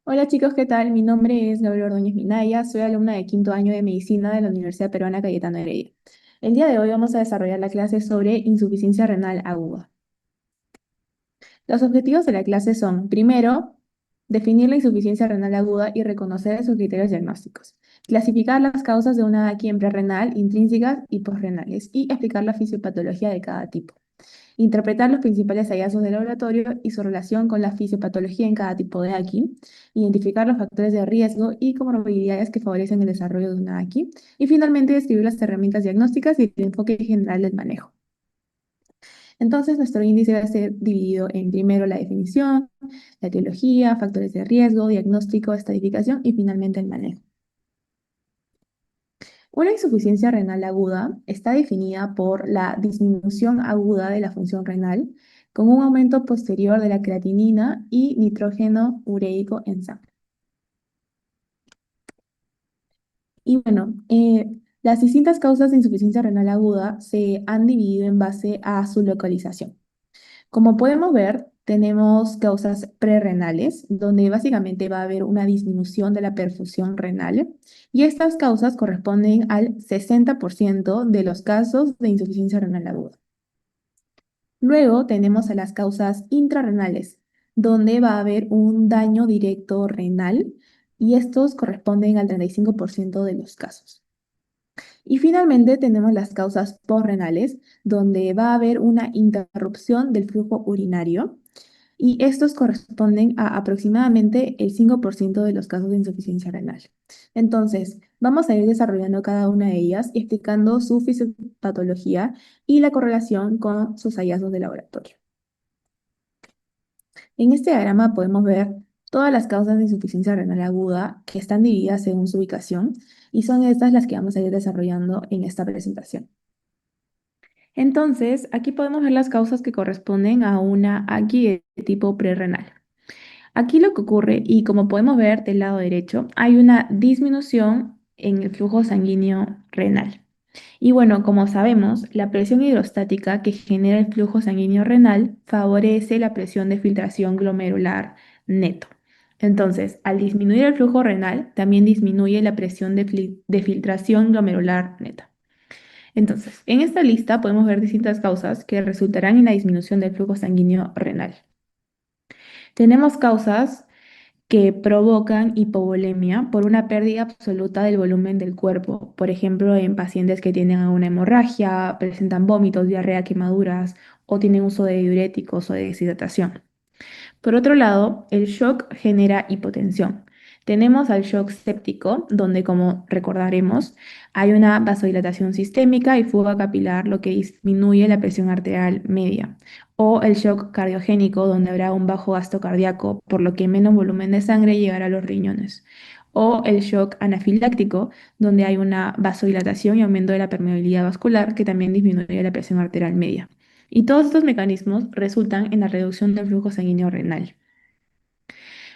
Hola chicos, ¿qué tal? Mi nombre es Gabriela Ordóñez Minaya, soy alumna de quinto año de Medicina de la Universidad Peruana Cayetano Heredia. El día de hoy vamos a desarrollar la clase sobre insuficiencia renal aguda. Los objetivos de la clase son, primero, definir la insuficiencia renal aguda y reconocer sus criterios diagnósticos, clasificar las causas de una quiembre renal intrínsecas y posrenales y explicar la fisiopatología de cada tipo. Interpretar los principales hallazgos del laboratorio y su relación con la fisiopatología en cada tipo de AQI. Identificar los factores de riesgo y comorbilidades que favorecen el desarrollo de una AQI. Y finalmente, describir las herramientas diagnósticas y el enfoque general del manejo. Entonces, nuestro índice va a ser dividido en primero la definición, la etiología, factores de riesgo, diagnóstico, estadificación y finalmente el manejo. Una insuficiencia renal aguda está definida por la disminución aguda de la función renal con un aumento posterior de la creatinina y nitrógeno ureico en sangre. Y bueno, las distintas causas de insuficiencia renal aguda se han dividido en base a su localización. Como podemos ver, tenemos causas prerrenales, donde básicamente va a haber una disminución de la perfusión renal, y estas causas corresponden al 60% de los casos de insuficiencia renal aguda. Luego tenemos a las causas intrarrenales, donde va a haber un daño directo renal, y estos corresponden al 35% de los casos. Y finalmente tenemos las causas posrenales, donde va a haber una interrupción del flujo urinario y estos corresponden a aproximadamente el 5% de los casos de insuficiencia renal. Entonces, vamos a ir desarrollando cada una de ellas y explicando su fisiopatología y la correlación con sus hallazgos de laboratorio. En este diagrama podemos ver todas las causas de insuficiencia renal aguda que están divididas según su ubicación y son estas las que vamos a ir desarrollando en esta presentación. Entonces, aquí podemos ver las causas que corresponden a una AQI de tipo prerrenal. Aquí lo que ocurre, y como podemos ver del lado derecho, hay una disminución en el flujo sanguíneo renal. Y bueno, como sabemos, la presión hidrostática que genera el flujo sanguíneo renal favorece la presión de filtración glomerular neto. Entonces, al disminuir el flujo renal, también disminuye la presión de filtración glomerular neta. Entonces, en esta lista podemos ver distintas causas que resultarán en la disminución del flujo sanguíneo renal. Tenemos causas que provocan hipovolemia por una pérdida absoluta del volumen del cuerpo, por ejemplo, en pacientes que tienen una hemorragia, presentan vómitos, diarrea, quemaduras o tienen uso de diuréticos o de deshidratación. Por otro lado, el shock genera hipotensión. Tenemos al shock séptico, donde, como recordaremos, hay una vasodilatación sistémica y fuga capilar, lo que disminuye la presión arterial media. O el shock cardiogénico, donde habrá un bajo gasto cardíaco, por lo que menos volumen de sangre llegará a los riñones. O el shock anafiláctico, donde hay una vasodilatación y aumento de la permeabilidad vascular, que también disminuye la presión arterial media. Y todos estos mecanismos resultan en la reducción del flujo sanguíneo renal.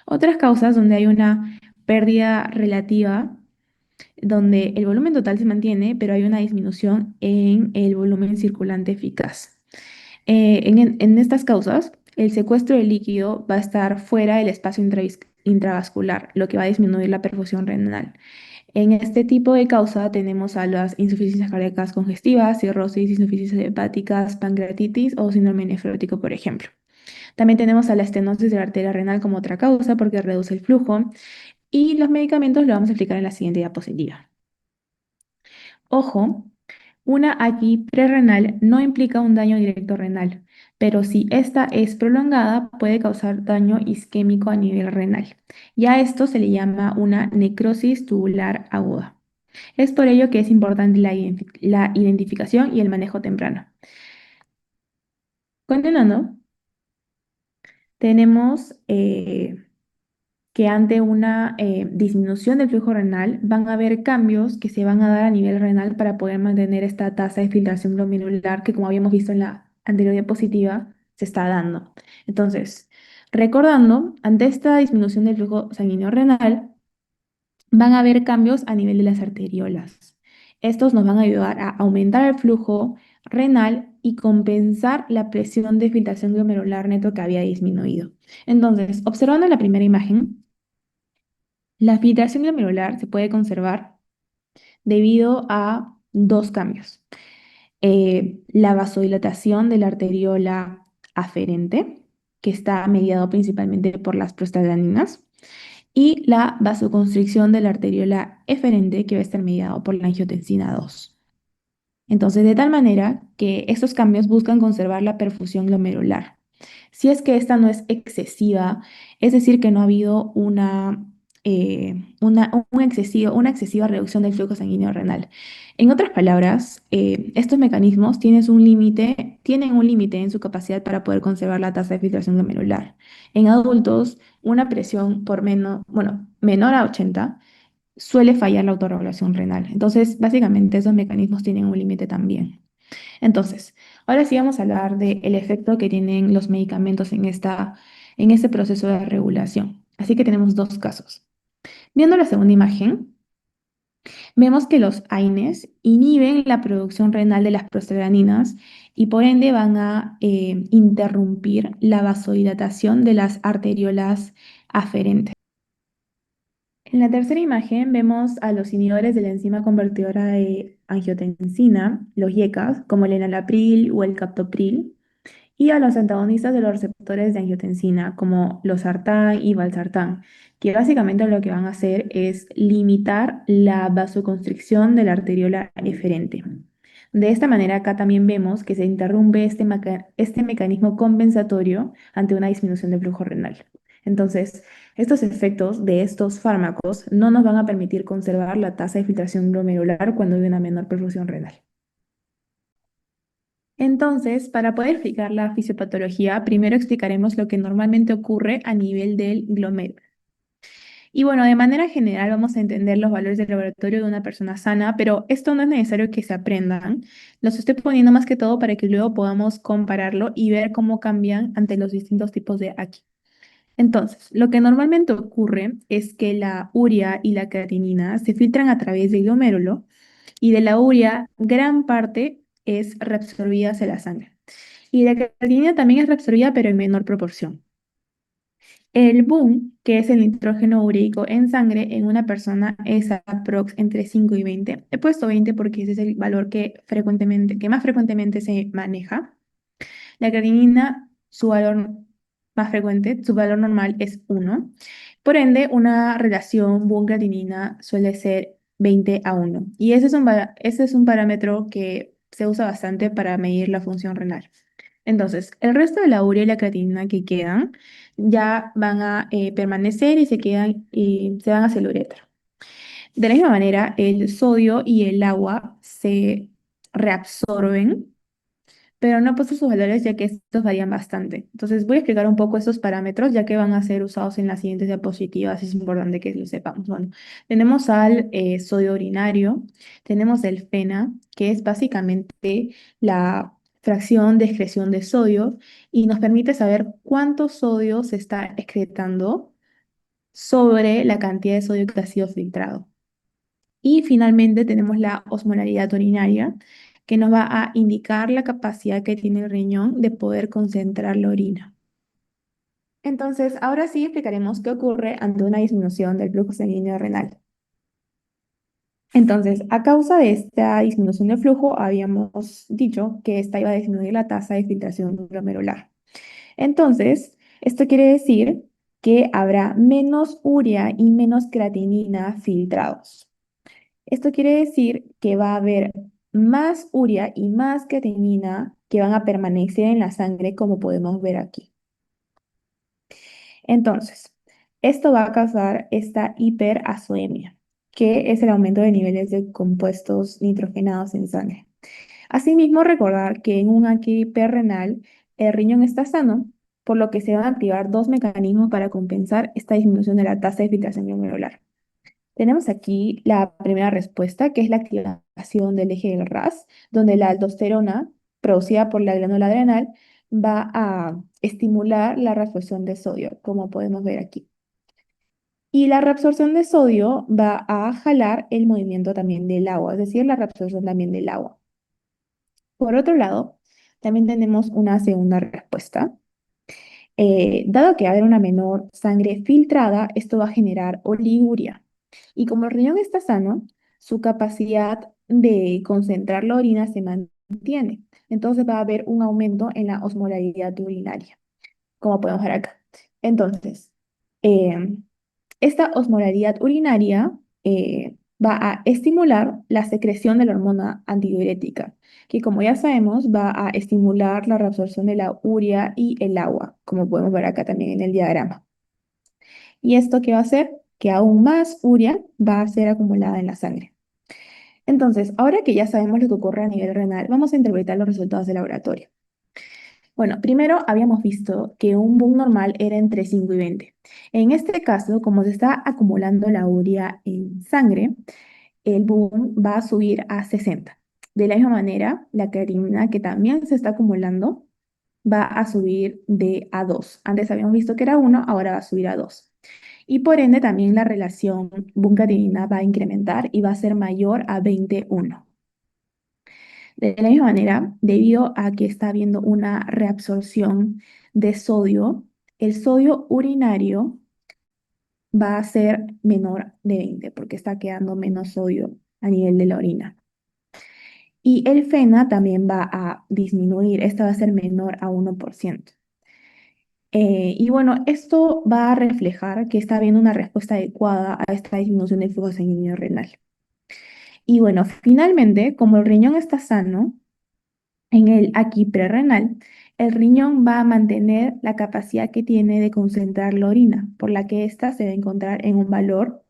Otras causas donde hay una pérdida relativa, donde el volumen total se mantiene, pero hay una disminución en el volumen circulante eficaz. En estas causas, el secuestro de líquido va a estar fuera del espacio intravascular, lo que va a disminuir la perfusión renal. En este tipo de causa tenemos a las insuficiencias cardíacas congestivas, cirrosis, insuficiencias hepáticas, pancreatitis o síndrome nefrótico, por ejemplo. También tenemos a la estenosis de la arteria renal como otra causa porque reduce el flujo y los medicamentos lo vamos a explicar en la siguiente diapositiva. Ojo, una aquí prerrenal no implica un daño directo renal, pero si esta es prolongada puede causar daño isquémico a nivel renal. Y a esto se le llama una necrosis tubular aguda. Es por ello que es importante la identificación y el manejo temprano. Continuando, tenemos que ante una disminución del flujo renal van a haber cambios que se van a dar a nivel renal para poder mantener esta tasa de filtración glomerular que, como habíamos visto en la anterior diapositiva, se está dando. Entonces, recordando, ante esta disminución del flujo sanguíneo renal, van a haber cambios a nivel de las arteriolas. Estos nos van a ayudar a aumentar el flujo renal y compensar la presión de filtración glomerular neto que había disminuido. Entonces, observando la primera imagen, La filtración glomerular se puede conservar debido a dos cambios. La vasodilatación de la arteriola aferente, que está mediado principalmente por las prostaglandinas, y la vasoconstricción de la arteriola eferente, que va a estar mediado por la angiotensina 2. Entonces, de tal manera que estos cambios buscan conservar la perfusión glomerular. Si es que esta no es excesiva, es decir, que no ha habido una excesiva reducción del flujo sanguíneo renal. En otras palabras, estos mecanismos tienen un límite en su capacidad para poder conservar la tasa de filtración glomerular. En adultos, una presión menor a 80 suele fallar la autorregulación renal. Entonces, básicamente esos mecanismos tienen un límite también. Entonces, ahora sí vamos a hablar del efecto que tienen los medicamentos en este proceso de regulación. Así que tenemos dos casos. Viendo la segunda imagen, vemos que los AINES inhiben la producción renal de las prostaglandinas y por ende van a interrumpir la vasodilatación de las arteriolas aferentes. En la tercera imagen vemos a los inhibidores de la enzima convertidora de angiotensina, los IECAs, como el enalapril o el captopril, y a los antagonistas de los receptores de angiotensina, como los sartán y valsartán, que básicamente lo que van a hacer es limitar la vasoconstricción de la arteriola eferente. De esta manera, acá también vemos que se interrumpe este mecanismo compensatorio ante una disminución del flujo renal. Entonces, estos efectos de estos fármacos no nos van a permitir conservar la tasa de filtración glomerular cuando hay una menor perfusión renal. Entonces, para poder explicar la fisiopatología, primero explicaremos lo que normalmente ocurre a nivel del glomérulo. Y bueno, de manera general vamos a entender los valores del laboratorio de una persona sana, pero esto no es necesario que se aprendan. Los estoy poniendo más que todo para que luego podamos compararlo y ver cómo cambian ante los distintos tipos de aquí. Entonces, lo que normalmente ocurre es que la urea y la creatinina se filtran a través del glomérulo y de la urea gran parte es reabsorbida hacia la sangre. Y la creatinina también es reabsorbida, pero en menor proporción. El boom, que es el nitrógeno ureico en sangre en una persona, es aprox entre 5 y 20. He puesto 20 porque ese es el valor que más frecuentemente se maneja. La creatinina, su valor más frecuente, su valor normal es 1. Por ende, una relación boom-creatinina suele ser 20:1. Y ese es un parámetro que se usa bastante para medir la función renal. Entonces, el resto de la urea y la creatinina que quedan ya van a permanecer y se van hacia el uretra. De la misma manera, el sodio y el agua se reabsorben, pero no he puesto sus valores ya que estos varían bastante. Entonces voy a explicar un poco estos parámetros ya que van a ser usados en las siguientes diapositivas y es importante que lo sepamos. Bueno, tenemos al sodio urinario, tenemos el FeNA, que es básicamente la fracción de excreción de sodio y nos permite saber cuánto sodio se está excretando sobre la cantidad de sodio que ha sido filtrado. Y finalmente tenemos la osmolaridad urinaria, que nos va a indicar la capacidad que tiene el riñón de poder concentrar la orina. Entonces, ahora sí explicaremos qué ocurre ante una disminución del flujo sanguíneo renal. Entonces, a causa de esta disminución del flujo, habíamos dicho que esta iba a disminuir la tasa de filtración glomerular. Entonces, esto quiere decir que habrá menos urea y menos creatinina filtrados. Esto quiere decir que va a haber más urea y más creatinina que van a permanecer en la sangre, como podemos ver aquí. Entonces, esto va a causar esta hiperazoemia, que es el aumento de niveles de compuestos nitrogenados en sangre. Asimismo, recordar que en un hiperrenal el riñón está sano, por lo que se van a activar dos mecanismos para compensar esta disminución de la tasa de filtración glomerular. Tenemos aquí la primera respuesta, que es la activación del eje del RAS, donde la aldosterona producida por la glándula adrenal va a estimular la reabsorción de sodio, como podemos ver aquí. Y la reabsorción de sodio va a jalar el movimiento también del agua, es decir, la reabsorción también del agua. Por otro lado, también tenemos una segunda respuesta, Dado que va a haber una menor sangre filtrada, esto va a generar oliguria. Y como el riñón está sano, su capacidad de concentrar la orina se mantiene. Entonces va a haber un aumento en la osmolaridad urinaria, como podemos ver acá. Entonces, eh, esta osmolaridad urinaria va a estimular la secreción de la hormona antidiurética, que como ya sabemos va a estimular la reabsorción de la urea y el agua, como podemos ver acá también en el diagrama. ¿Y esto qué va a hacer? Que aún más urea va a ser acumulada en la sangre. Entonces, ahora que ya sabemos lo que ocurre a nivel renal, vamos a interpretar los resultados del laboratorio. Bueno, primero habíamos visto que un boom normal era entre 5 y 20. En este caso, como se está acumulando la urea en sangre, el boom va a subir a 60. De la misma manera, la creatinina que también se está acumulando va a subir de a 2. Antes habíamos visto que era 1, ahora va a subir a 2. Y por ende también la relación boom-creatinina va a incrementar y va a ser mayor a 21. De la misma manera, debido a que está habiendo una reabsorción de sodio, el sodio urinario va a ser menor de 20 porque está quedando menos sodio a nivel de la orina. Y el FeNA también va a disminuir, esta va a ser menor a 1%. Y bueno, esto va a reflejar que está habiendo una respuesta adecuada a esta disminución del flujo sanguíneo renal. Y bueno, finalmente, como el riñón está sano, en el aquí prerrenal, el riñón va a mantener la capacidad que tiene de concentrar la orina, por la que ésta se va a encontrar en un valor,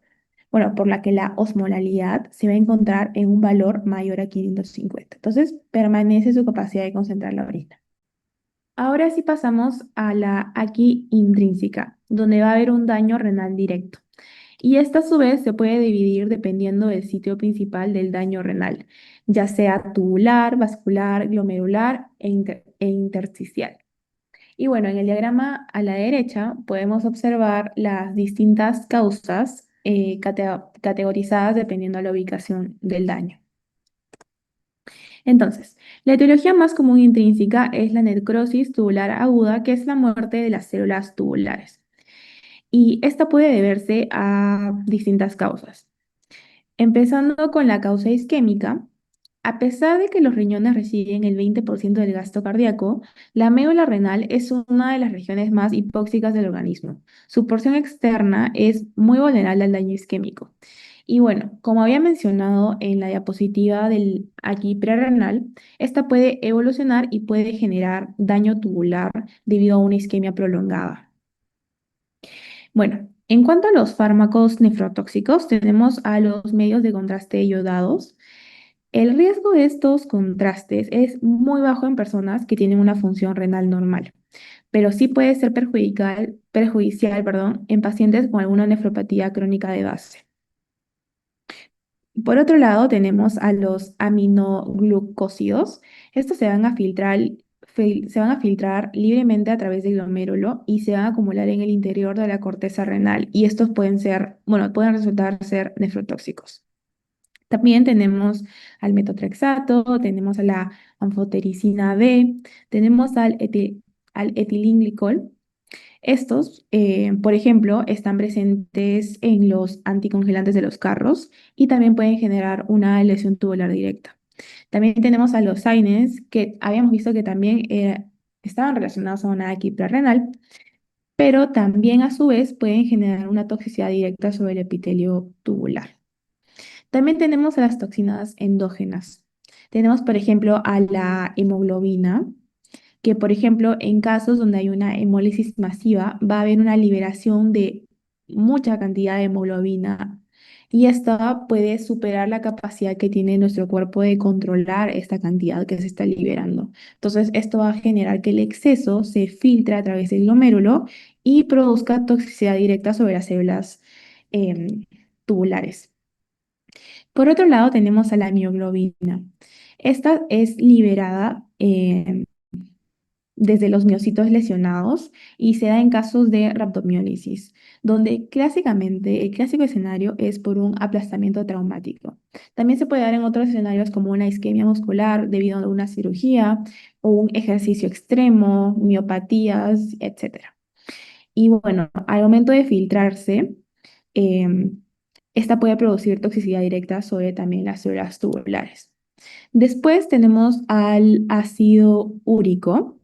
bueno, por la que la osmolalidad se va a encontrar en un valor mayor a 550. Entonces, permanece su capacidad de concentrar la orina. Ahora sí pasamos a la aquí intrínseca, donde va a haber un daño renal directo. Y esta a su vez se puede dividir dependiendo del sitio principal del daño renal, ya sea tubular, vascular, glomerular e intersticial. Y bueno, en el diagrama a la derecha podemos observar las distintas causas categorizadas dependiendo de la ubicación del daño. Entonces, la etiología más común intrínseca es la necrosis tubular aguda, que es la muerte de las células tubulares. Y esta puede deberse a distintas causas. Empezando con la causa isquémica, a pesar de que los riñones reciben el 20% del gasto cardíaco, la médula renal es una de las regiones más hipóxicas del organismo. Su porción externa es muy vulnerable al daño isquémico. Y bueno, como había mencionado en la diapositiva del aquí prerrenal, esta puede evolucionar y puede generar daño tubular debido a una isquemia prolongada. Bueno, en cuanto a los fármacos nefrotóxicos, tenemos a los medios de contraste yodados. El riesgo de estos contrastes es muy bajo en personas que tienen una función renal normal, pero sí puede ser perjudicial, perdón, en pacientes con alguna nefropatía crónica de base. Por otro lado, tenemos a los aminoglucósidos. Estos se van a filtrar libremente a través del glomérulo y se van a acumular en el interior de la corteza renal y estos pueden ser, bueno, pueden resultar ser nefrotóxicos. También tenemos al metotrexato, tenemos a la anfotericina B, tenemos al etilenglicol. Estos, por ejemplo, están presentes en los anticongelantes de los carros y también pueden generar una lesión tubular directa. También tenemos a los AINES, que habíamos visto que también estaban relacionados a una equipra renal, pero también a su vez pueden generar una toxicidad directa sobre el epitelio tubular. También tenemos a las toxinas endógenas. Tenemos, por ejemplo, a la hemoglobina, que, por ejemplo, en casos donde hay una hemólisis masiva, va a haber una liberación de mucha cantidad de hemoglobina y esta puede superar la capacidad que tiene nuestro cuerpo de controlar esta cantidad que se está liberando. Entonces, esto va a generar que el exceso se filtre a través del glomérulo y produzca toxicidad directa sobre las células tubulares. Por otro lado, tenemos a la mioglobina. Esta es liberada desde los miocitos lesionados y se da en casos de rhabdomiólisis, donde clásicamente el clásico escenario es por un aplastamiento traumático. También se puede dar en otros escenarios como una isquemia muscular debido a una cirugía o un ejercicio extremo, miopatías, etc. Y bueno, al momento de filtrarse, em, esta puede producir toxicidad directa sobre también las células tubulares. Después tenemos al ácido úrico.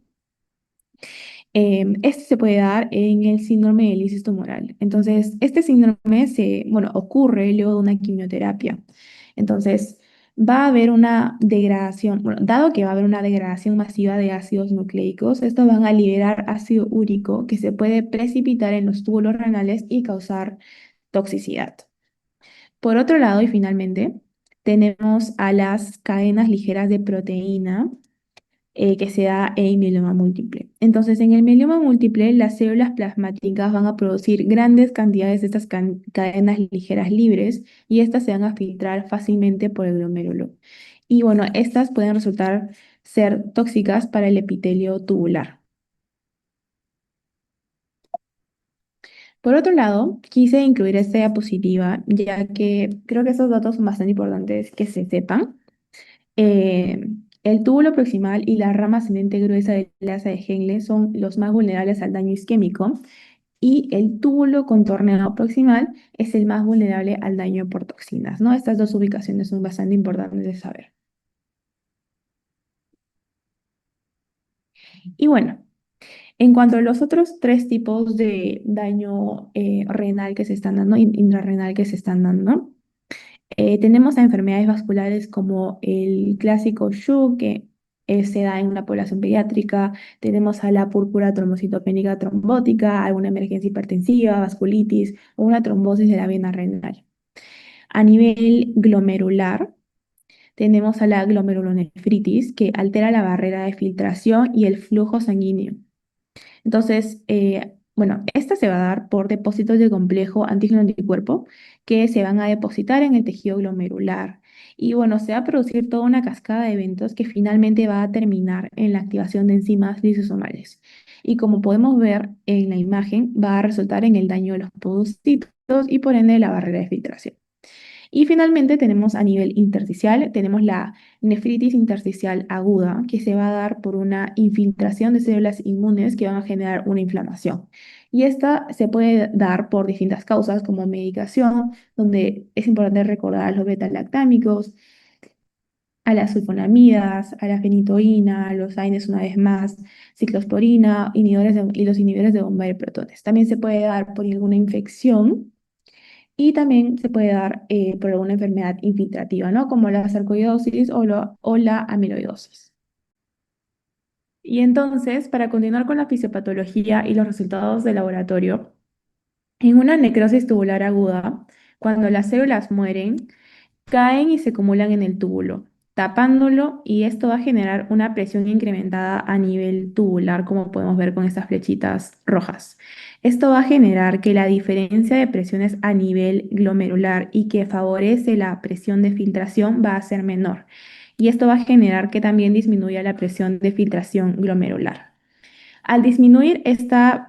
Este se puede dar en el síndrome de lisis tumoral. Entonces, este síndrome bueno, ocurre luego de una quimioterapia. Entonces, va a haber una degradación, bueno, dado que va a haber una degradación masiva de ácidos nucleicos, estos van a liberar ácido úrico que se puede precipitar en los túbulos renales y causar toxicidad. Por otro lado, y finalmente, tenemos a las cadenas ligeras de proteína que se da en mieloma múltiple. Entonces, en el mieloma múltiple, las células plasmáticas van a producir grandes cantidades de estas cadenas ligeras libres y estas se van a filtrar fácilmente por el glomérulo. Y bueno, estas pueden resultar ser tóxicas para el epitelio tubular. Por otro lado, quise incluir esta diapositiva, ya que creo que esos datos son bastante importantes que se sepan. Eh, el túbulo proximal y la rama ascendente gruesa de la asa de Henle son los más vulnerables al daño isquémico y el túbulo contorneado proximal es el más vulnerable al daño por toxinas, ¿no? Estas dos ubicaciones son bastante importantes de saber. Y bueno, en cuanto a los otros tres tipos de daño renal que se están dando, intrarrenal que se están dando, tenemos a enfermedades vasculares como el clásico SHU, que se da en una población pediátrica. Tenemos a la púrpura trombocitopénica trombótica, alguna emergencia hipertensiva, vasculitis o una trombosis de la vena renal. A nivel glomerular, tenemos a la glomerulonefritis, que altera la barrera de filtración y el flujo sanguíneo. Entonces, bueno, esta se va a dar por depósitos de complejo antígeno-anticuerpo que se van a depositar en el tejido glomerular. Y bueno, se va a producir toda una cascada de eventos que finalmente va a terminar en la activación de enzimas lisosomales. Y como podemos ver en la imagen, va a resultar en el daño de los podocitos y por ende la barrera de filtración. Y finalmente tenemos a nivel intersticial, tenemos la nefritis intersticial aguda, que se va a dar por una infiltración de células inmunes que van a generar una inflamación. Y esta se puede dar por distintas causas, como medicación, donde es importante recordar a los beta-lactámicos, a las sulfonamidas, a la fenitoína, a los AINES una vez más, ciclosporina, y los inhibidores de bomba de protones. También se puede dar por alguna infección y también se puede dar por alguna enfermedad infiltrativa, ¿no? Como la sarcoidosis o la amiloidosis. Y entonces, para continuar con la fisiopatología y los resultados de laboratorio, en una necrosis tubular aguda, cuando las células mueren, caen y se acumulan en el túbulo, tapándolo y esto va a generar una presión incrementada a nivel tubular, como podemos ver con estas flechitas rojas. Esto va a generar que la diferencia de presiones a nivel glomerular y que favorece la presión de filtración va a ser menor. Y esto va a generar que también disminuya la presión de filtración glomerular. Al disminuir esta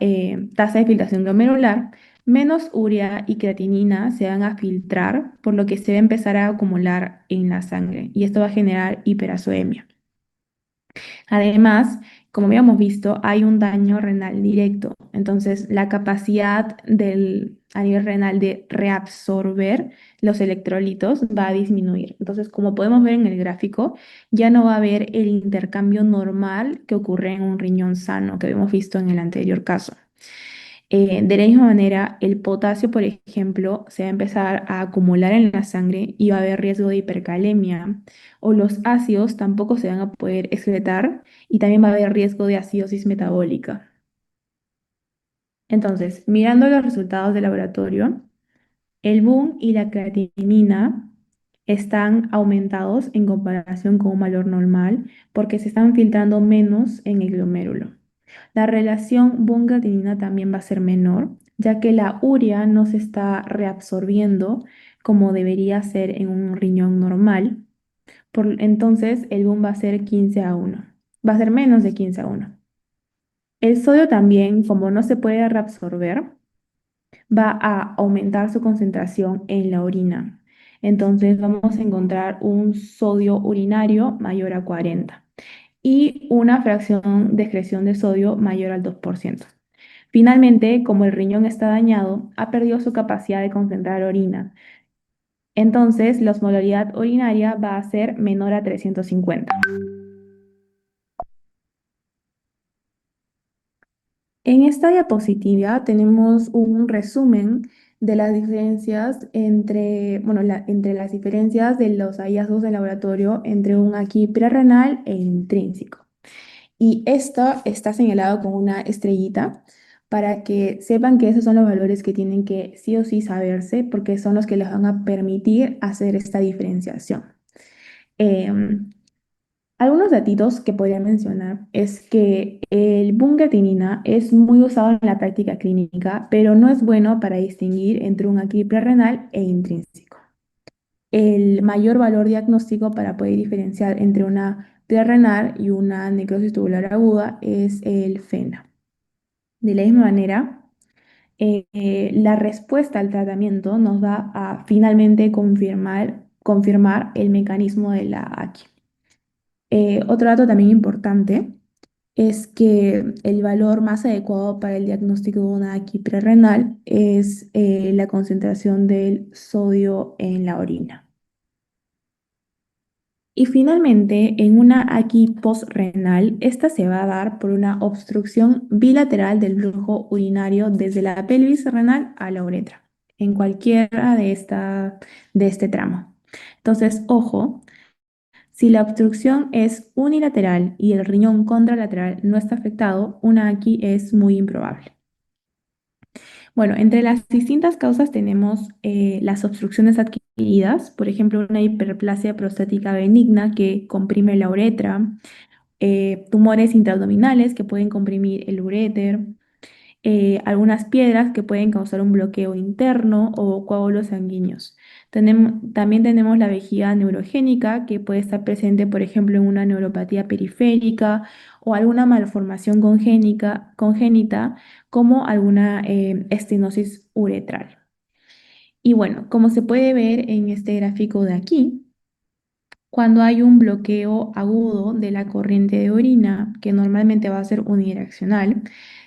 tasa de filtración glomerular, menos urea y creatinina se van a filtrar, por lo que se va a empezar a acumular en la sangre y esto va a generar hiperazoemia. Además, como habíamos visto, hay un daño renal directo. Entonces, la capacidad a nivel renal de reabsorber los electrolitos va a disminuir. Entonces, como podemos ver en el gráfico, ya no va a haber el intercambio normal que ocurre en un riñón sano, que habíamos visto en el anterior caso. De la misma manera, el potasio, por ejemplo, se va a empezar a acumular en la sangre y va a haber riesgo de hipercalemia, o los ácidos tampoco se van a poder excretar y también va a haber riesgo de acidosis metabólica. Entonces, mirando los resultados del laboratorio, el BUN y la creatinina están aumentados en comparación con un valor normal porque se están filtrando menos en el glomérulo. La relación bungratinina también va a ser menor, ya que la urea no se está reabsorbiendo como debería ser en un riñón normal. Entonces, el BUN va a ser 15:1. Va a ser menos de 15:1. El sodio también, como no se puede reabsorber, va a aumentar su concentración en la orina. Entonces, vamos a encontrar un sodio urinario mayor a 40 y una fracción de excreción de sodio mayor al 2%. Finalmente, como el riñón está dañado, ha perdido su capacidad de concentrar orina. Entonces, la osmolaridad urinaria va a ser menor a 350. En esta diapositiva tenemos un resumen de las diferencias entre, bueno, entre las diferencias de los hallazgos de laboratorio entre un aquí prerrenal e intrínseco. Y esto está señalado con una estrellita para que sepan que esos son los valores que tienen que sí o sí saberse porque son los que les van a permitir hacer esta diferenciación. Em, Algunos datitos que podría mencionar es que el bungatinina es muy usado en la práctica clínica, pero no es bueno para distinguir entre un aquí prerrenal e intrínseco. El mayor valor diagnóstico para poder diferenciar entre una prerrenal y una necrosis tubular aguda es el FENA. De la misma manera, la respuesta al tratamiento nos va a finalmente confirmar el mecanismo de la AQI. Otro dato también importante es que el valor más adecuado para el diagnóstico de una AQI prerrenal es la concentración del sodio en la orina. Y finalmente, en una AQI postrenal, esta se va a dar por una obstrucción bilateral del flujo urinario desde la pelvis renal a la uretra, en cualquiera de este tramo. Entonces, ojo, si la obstrucción es unilateral y el riñón contralateral no está afectado, una AQI es muy improbable. Bueno, entre las distintas causas tenemos las obstrucciones adquiridas, por ejemplo, una hiperplasia prostática benigna que comprime la uretra, tumores intraabdominales que pueden comprimir el uréter, algunas piedras que pueden causar un bloqueo interno o coágulos sanguíneos. También tenemos la vejiga neurogénica que puede estar presente, por ejemplo, en una neuropatía periférica o alguna malformación congénita como alguna estenosis uretral. Y bueno, como se puede ver en este gráfico de aquí, cuando hay un bloqueo agudo de la corriente de orina, que normalmente va a ser unidireccional,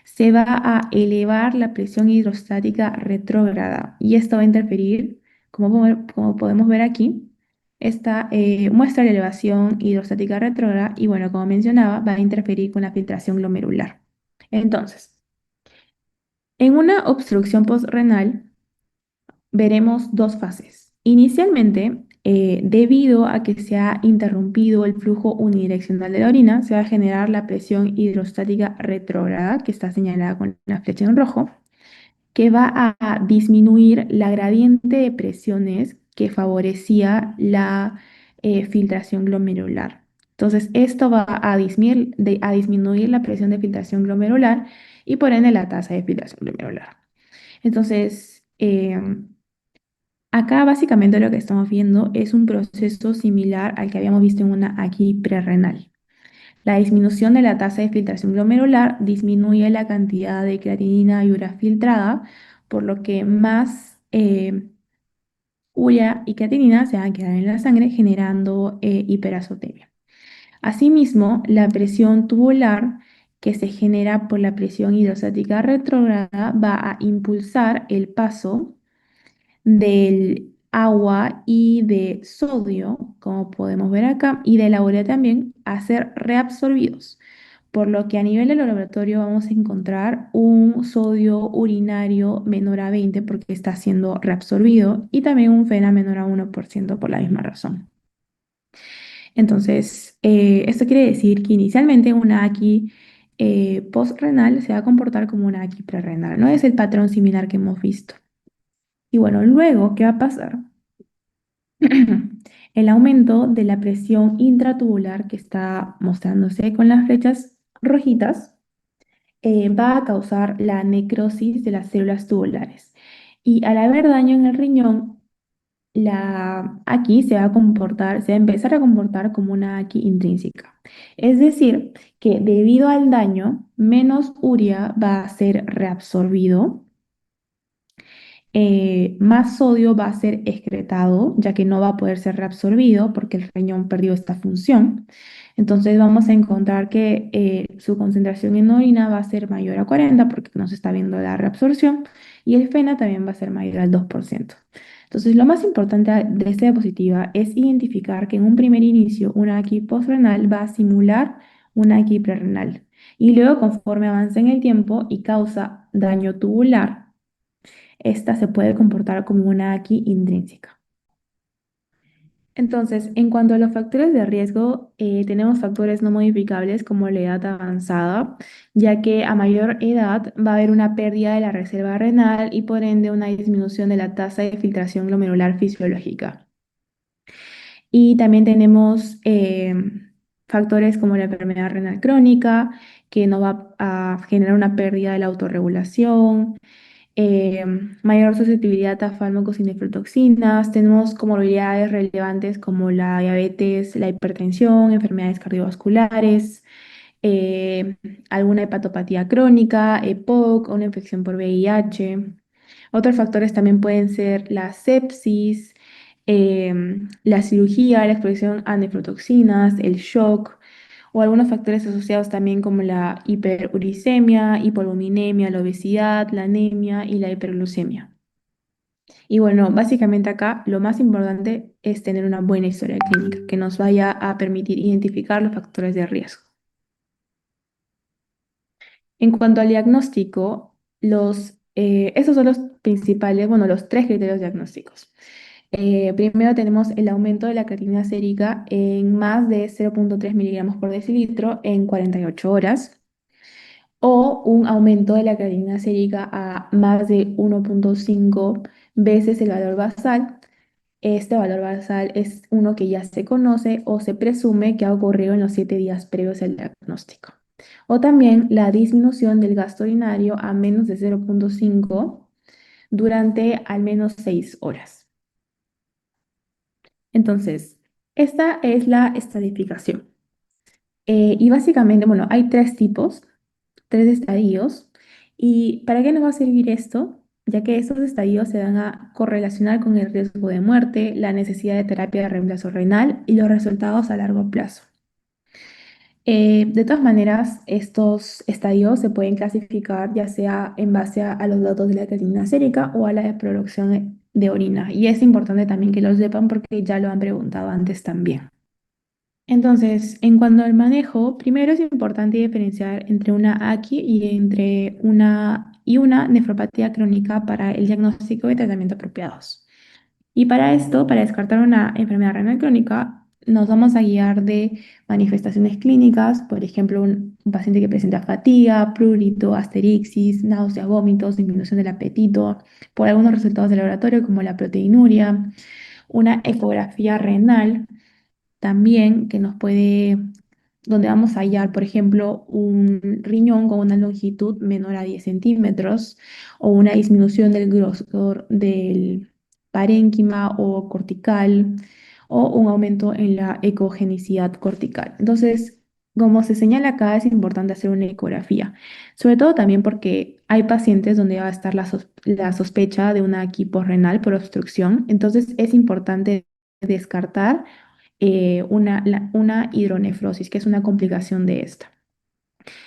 se va a elevar la presión hidrostática retrógrada y esto va a interferir, como podemos ver aquí, esta muestra la elevación hidrostática retrógrada y bueno, como mencionaba, va a interferir con la filtración glomerular. Entonces, en una obstrucción postrenal, veremos dos fases. Inicialmente, debido a que se ha interrumpido el flujo unidireccional de la orina, se va a generar la presión hidrostática retrógrada, que está señalada con la flecha en rojo, que va a disminuir la gradiente de presiones que favorecía la filtración glomerular. Entonces, esto va a disminuir la presión de filtración glomerular y por ende la tasa de filtración glomerular. Entonces, acá básicamente lo que estamos viendo es un proceso similar al que habíamos visto en una aquí prerrenal. La disminución de la tasa de filtración glomerular disminuye la cantidad de creatinina y urea filtrada, por lo que más urea y creatinina se van a quedar en la sangre generando hiperazotemia. Asimismo, la presión tubular que se genera por la presión hidrostática retrógrada va a impulsar el paso del agua y de sodio, como podemos ver acá, y de la urea también, a ser reabsorbidos. Por lo que a nivel del laboratorio vamos a encontrar un sodio urinario menor a 20 porque está siendo reabsorbido y también un FeNA menor a 1% por la misma razón. Entonces, esto quiere decir que inicialmente una AQI postrenal se va a comportar como una AQI prerrenal, ¿no? Es el patrón similar que hemos visto. Y bueno, luego, ¿qué va a pasar? El aumento de la presión intratubular que está mostrándose con las flechas rojitas va a causar la necrosis de las células tubulares. Y al haber daño en el riñón, aquí se va a empezar a comportar como una aquí intrínseca. Es decir, que debido al daño, menos urea va a ser reabsorbido más sodio va a ser excretado, ya que no va a poder ser reabsorbido porque el riñón perdió esta función. Entonces vamos a encontrar que su concentración en orina va a ser mayor a 40 porque no se está viendo la reabsorción y el FeNA también va a ser mayor al 2%. Entonces lo más importante de esta diapositiva es identificar que en un primer inicio una AQI postrenal va a simular una AQI prerrenal y luego conforme avanza en el tiempo y causa daño tubular, esta se puede comportar como una AQI intrínseca. Entonces, en cuanto a los factores de riesgo, tenemos factores no modificables como la edad avanzada, ya que a mayor edad va a haber una pérdida de la reserva renal y por ende una disminución de la tasa de filtración glomerular fisiológica. Y también tenemos factores como la enfermedad renal crónica, que no va a generar una pérdida de la autorregulación, eh, mayor susceptibilidad a fármacos y nefrotoxinas. Tenemos comorbilidades relevantes como la diabetes, la hipertensión, enfermedades cardiovasculares, eh, alguna hepatopatía crónica, EPOC, una infección por VIH. Otros factores también pueden ser la sepsis, la cirugía, la exposición a nefrotoxinas, el shock o algunos factores asociados también como la hiperuricemia, hipolinemia, la obesidad, la anemia y la hiperglucemia. Y bueno, básicamente acá lo más importante es tener una buena historia clínica que nos vaya a permitir identificar los factores de riesgo. En cuanto al diagnóstico, esos son los principales, bueno, los tres criterios diagnósticos. Primero tenemos el aumento de la creatinina sérica en más de 0,3 miligramos por decilitro en 48 horas o un aumento de la creatinina sérica a más de 1,5 veces el valor basal. Este valor basal es uno que ya se conoce o se presume que ha ocurrido en los 7 días previos al diagnóstico. O también la disminución del gasto urinario a menos de 0,5 durante al menos 6 horas. Entonces, esta es la estadificación. Y básicamente, bueno, hay tres tipos, tres estadios. ¿Y para qué nos va a servir esto? Ya que estos estadios se van a correlacionar con el riesgo de muerte, la necesidad de terapia de reemplazo renal y los resultados a largo plazo. De todas maneras, estos estadios se pueden clasificar ya sea en base a los datos de la creatinina sérica o a la de producción de orina. Y es importante también que lo sepan porque ya lo han preguntado antes también. Entonces, en cuanto al manejo, primero es importante diferenciar entre una AQI y una nefropatía crónica para el diagnóstico y tratamiento apropiados. Y para esto, para descartar una enfermedad renal crónica, nos vamos a guiar de manifestaciones clínicas, por ejemplo, un paciente que presenta fatiga, prurito, asterixis, náuseas, vómitos, disminución del apetito, por algunos resultados de laboratorio como la proteinuria, una ecografía renal también que nos puede, donde vamos a hallar, por ejemplo, un riñón con una longitud menor a 10 centímetros o una disminución del grosor del parénquima o cortical o un aumento en la ecogenicidad cortical. Entonces, como se señala acá, es importante hacer una ecografía, sobre todo también porque hay pacientes donde va a estar la sospecha de una renal por obstrucción, entonces es importante descartar una hidronefrosis, que es una complicación de esta.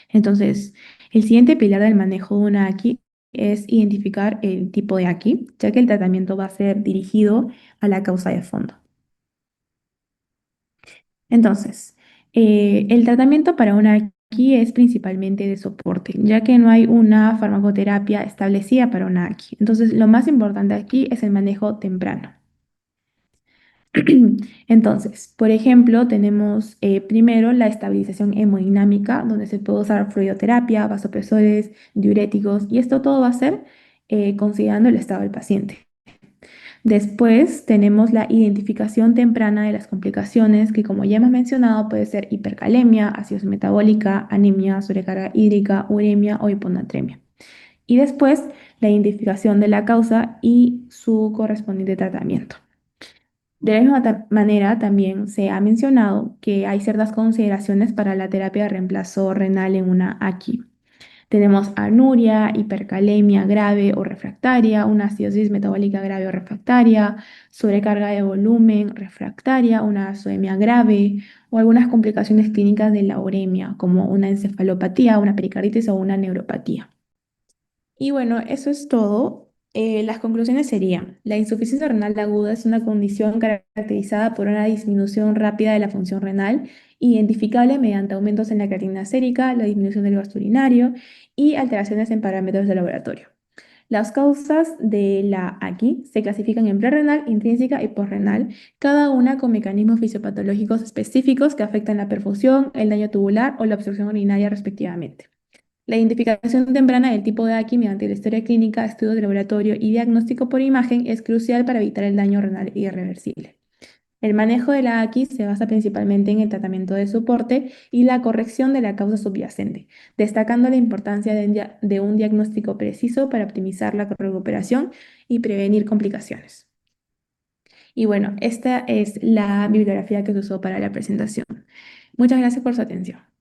Entonces, el siguiente pilar del manejo de una AQI es identificar el tipo de AQI, ya que el tratamiento va a ser dirigido a la causa de fondo. Entonces, el tratamiento para una AQI es principalmente de soporte, ya que no hay una farmacoterapia establecida para una AQI. Entonces, lo más importante aquí es el manejo temprano. Entonces, por ejemplo, tenemos primero la estabilización hemodinámica, donde se puede usar fluidoterapia, vasopresores, diuréticos, y esto todo va a ser considerando el estado del paciente. Después tenemos la identificación temprana de las complicaciones, que como ya hemos mencionado, puede ser hipercalemia, acidosis metabólica, anemia, sobrecarga hídrica, uremia o hiponatremia. Y después la identificación de la causa y su correspondiente tratamiento. De la misma manera, también se ha mencionado que hay ciertas consideraciones para la terapia de reemplazo renal en una AQI. Tenemos anuria, hipercalemia grave o refractaria, una acidosis metabólica grave o refractaria, sobrecarga de volumen refractaria, una azoemia grave o algunas complicaciones clínicas de la uremia, como una encefalopatía, una pericarditis o una neuropatía. Y bueno, eso es todo. Las conclusiones serían, la insuficiencia renal aguda es una condición caracterizada por una disminución rápida de la función renal, identificable mediante aumentos en la creatinina sérica, la disminución del gasto urinario y alteraciones en parámetros de laboratorio. Las causas de la aquí se clasifican en prerrenal, intrínseca y posrenal, cada una con mecanismos fisiopatológicos específicos que afectan la perfusión, el daño tubular o la obstrucción urinaria respectivamente. La identificación temprana del tipo de AQI mediante la historia clínica, estudio de laboratorio y diagnóstico por imagen es crucial para evitar el daño renal irreversible. El manejo de la AQI se basa principalmente en el tratamiento de soporte y la corrección de la causa subyacente, destacando la importancia de un diagnóstico preciso para optimizar la recuperación y prevenir complicaciones. Y bueno, esta es la bibliografía que se usó para la presentación. Muchas gracias por su atención.